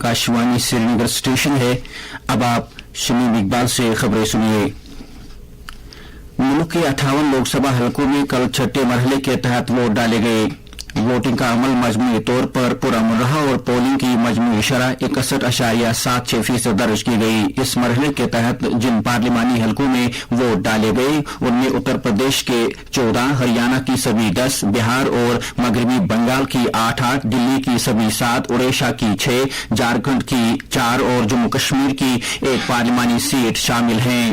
Akashvani Srinagar station है। अब आप शमीम इकबाल से खबरें सुनिए। मुल्क के 58 लोकसभा हलकों में कल छठे मरहले के तहत वोट डाले गए। वोटिंग का अमल मजमूई तौर पर पुरअमन रहा और पोलिंग की मजमूई शरह 61.76% दर्ज की गई। इस मरहले के तहत जिन पार्लिमानी हलकों में वोट डाले गए उनमें उत्तर प्रदेश के 14, हरियाणा की सभी 10, बिहार और मगरबी बंगाल की 8, दिल्ली की सभी 7, उड़ीसा की 6, झारखंड की 4 और जम्मू कश्मीर की 1 पार्लिमानी सीट शामिल हैं।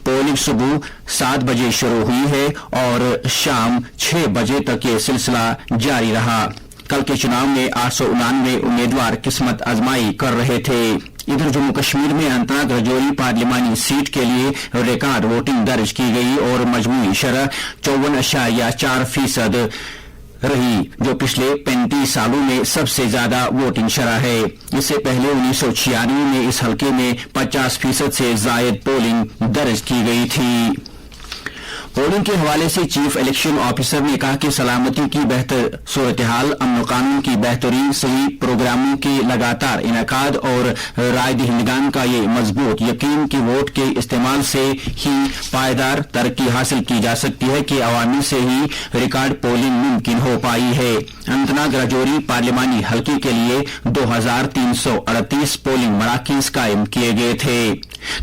पोलिंग सुबह 7 बजे शुरू हुई है और शाम 6 बजे तक ये सिलसिला जारी रहा। कल के चुनाव में 899 उम्मीदवार किस्मत आजमाई कर रहे थे। इधर जम्मू कश्मीर में अनंतनाग रजौरी पार्लिमानी सीट के लिए रिकॉर्ड वोटिंग दर्ज की गई और मजमूई शरह 54.4% रही, जो पिछले 35 सालों में सबसे ज्यादा वोटिंग शरह है। इससे पहले 1996 में इस हलके में 50% से जायद पोलिंग दर्ज की गई थी। पोलिंग के हवाले से चीफ इलेक्शन ऑफिसर ने कहा कि सलामती की बेहतर सूरत हाल, अमन कानून की बेहतरीन, सही प्रोग्रामों के लगातार इनकाद और राय दहिंदगान का ये मजबूत यकीन कि वोट के इस्तेमाल से ही पायदार तरक्की हासिल की जा सकती है कि अवामी से ही रिकॉर्ड पोलिंग मुमकिन हो पाई है। अनंतनाग रजौरी पार्लिमानी हल्के के लिए 2338 पोलिंग मराकज़ कायम किए गए थे।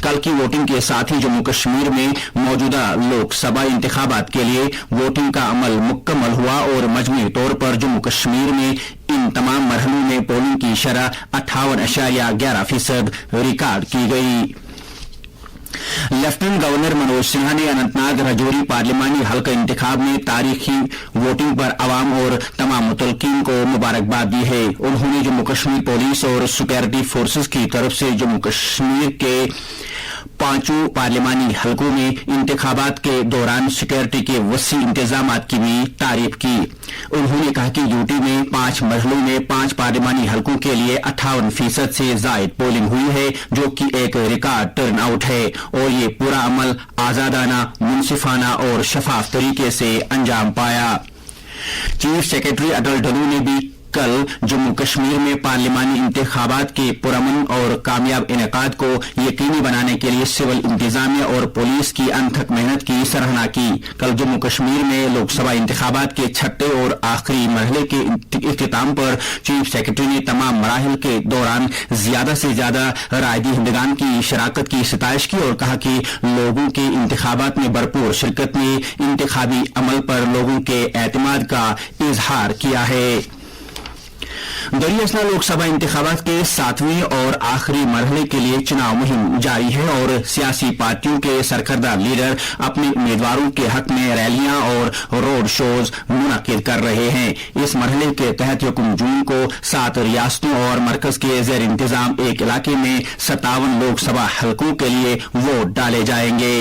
कल की वोटिंग के साथ ही जम्मू कश्मीर में मौजूदा लोकसभा इंतखाबात के लिए वोटिंग का अमल मुकम्मल हुआ और मजमूई तौर पर जम्मू कश्मीर में इन तमाम मरहलों में पोलिंग की शरह 58.11% रिकॉर्ड की गई। लेफ्टिनेंट गवर्नर मनोज सिन्हा ने अनंतनाग रजौरी पार्लिमानी हल्का इंतखाब में तारीखी वोटिंग पर अवाम और तमाम मुतलकीन को मुबारकबाद दी है। उन्होंने जम्मू कश्मीर पुलिस और सिक्योरिटी फोर्सेस की तरफ से जम्मू कश्मीर के 5 पार्लिमानी हलकों में इंतखाबात के दौरान सिक्योरिटी के वसी इंतजामात की भी तारीफ की। उन्होंने कहा कि यूटी में 5 मरहलों में 5 पार्लिमानी हलकों के लिए 58% से जायद पोलिंग हुई है, जो कि एक रिकॉर्ड टर्न आउट है और ये पूरा अमल आजादाना, मुनसिफाना और शफाफ तरीके से अंजाम पाया। चीफ सेक्रेटरी अटल डल्लू ने भी कल जम्मू कश्मीर में पार्लिमानी इंतखाबात के पुरअमन और कामयाब इनेकाद को यकीनी बनाने के लिए सिविल इंतजामिया और पुलिस की अनथक मेहनत की सराहना की। कल जम्मू कश्मीर में लोकसभा इंतखाबात के छठे और आखिरी मरहले के इख्तिताम पर चीफ सेक्रेटरी ने तमाम मराहिल के दौरान ज्यादा से ज्यादा राय दहिंदगान की शराकत की सिताइश की और कहा कि लोगों के इंतखाबात में भरपूर शिरकत ने इंतखाबी अमल पर लोगों के एतमाद का इजहार किया है। दरियासना लोकसभा इंतखाबात के 7वें और आखिरी मरहले के लिए चुनाव मुहिम जारी है और सियासी पार्टियों के सरकर्दा लीडर अपने उम्मीदवारों के हक में रैलियां और रोड शोज मुनक्किद कर रहे हैं। इस मरहले के तहत 1 जून को 7 रियासतों और मरकज के जेर इंतजाम एक इलाके में 57 लोकसभा हलकों के लिए वोट डाले जाएंगे।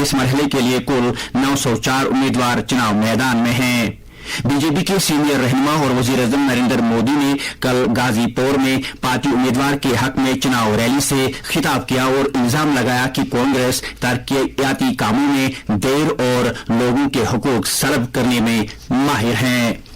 इस मरहले के लिए कुल 904 उम्मीदवार चुनाव मैदान में हैं। बीजेपी के सीनियर रहनुमा और वजीर-ए-आज़म नरेंद्र मोदी ने कल गाजीपुर में पार्टी उम्मीदवार के हक में चुनाव रैली से खिताब किया और इल्जाम लगाया कि कांग्रेस तरक्याती कामों में देर और लोगों के हुकूक सल्ब करने में माहिर है।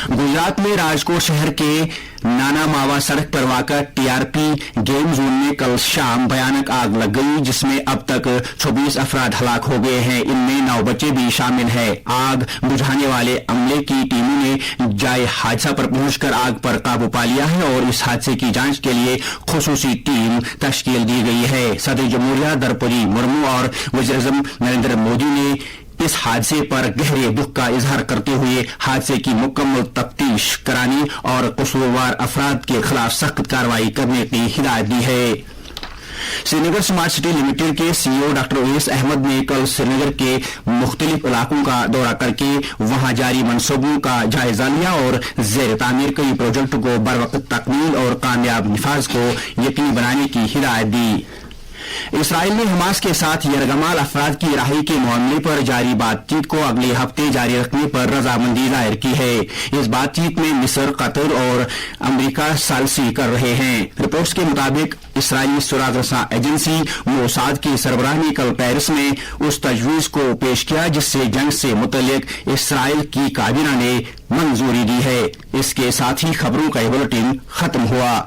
गुजरात में राजकोट शहर के नाना मावा सड़क पर वाक़ा टीआरपी गेम जोन में कल शाम भयानक आग लग गई, जिसमें अब तक 24 अफराद हलाक हो गए हैं। इनमें 9 बच्चे भी शामिल हैं। आग बुझाने वाले अमले की टीमों ने जाए हादसा पर पहुंचकर आग पर काबू पा लिया है और इस हादसे की जांच के लिए खुसूसी टीम तश्कील दी गई है। सदर जमहूरिया द्रौपदी मुर्मू और वज़ीर-ए-आज़म नरेंद्र मोदी ने इस हादसे पर गहरे दुख का इजहार करते हुए हादसे की मुकम्मल तफ्तीश कराने और कसूरवार अफराद के खिलाफ सख्त कार्रवाई करने की हिदायत दी है। श्रीनगर स्मार्ट सिटी लिमिटेड के सीईओ डॉक्टर ओवैस अहमद ने कल श्रीनगर के मुख्तलिफ इलाकों का दौरा करके वहां जारी मनसूबों का जायजा लिया और जेर तामीर कई प्रोजेक्ट को बरवक्त तकमील और कामयाब निफाज को यकीनी बनाने की हिदायत दी। اسرائیل نے حماس کے ساتھ یرغمال افراد کی رہائی کے معاملے پر جاری بات چیت کو اگلے ہفتے جاری رکھنے پر رضامندی ظاہر کی ہے. اس بات چیت میں مصر، قطر اور امریکہ ثالثی کر رہے ہیں. رپورٹس کے مطابق اسرائیلی سراغ رساں ایجنسی موساد کی سربراہ نے کل پیرس میں اس تجویز کو پیش کیا جس سے جنگ سے متعلق اسرائیل کی کابینہ نے منظوری دی ہے. اس کے ساتھ ہی خبروں کا یہ بلیٹن ختم ہوا.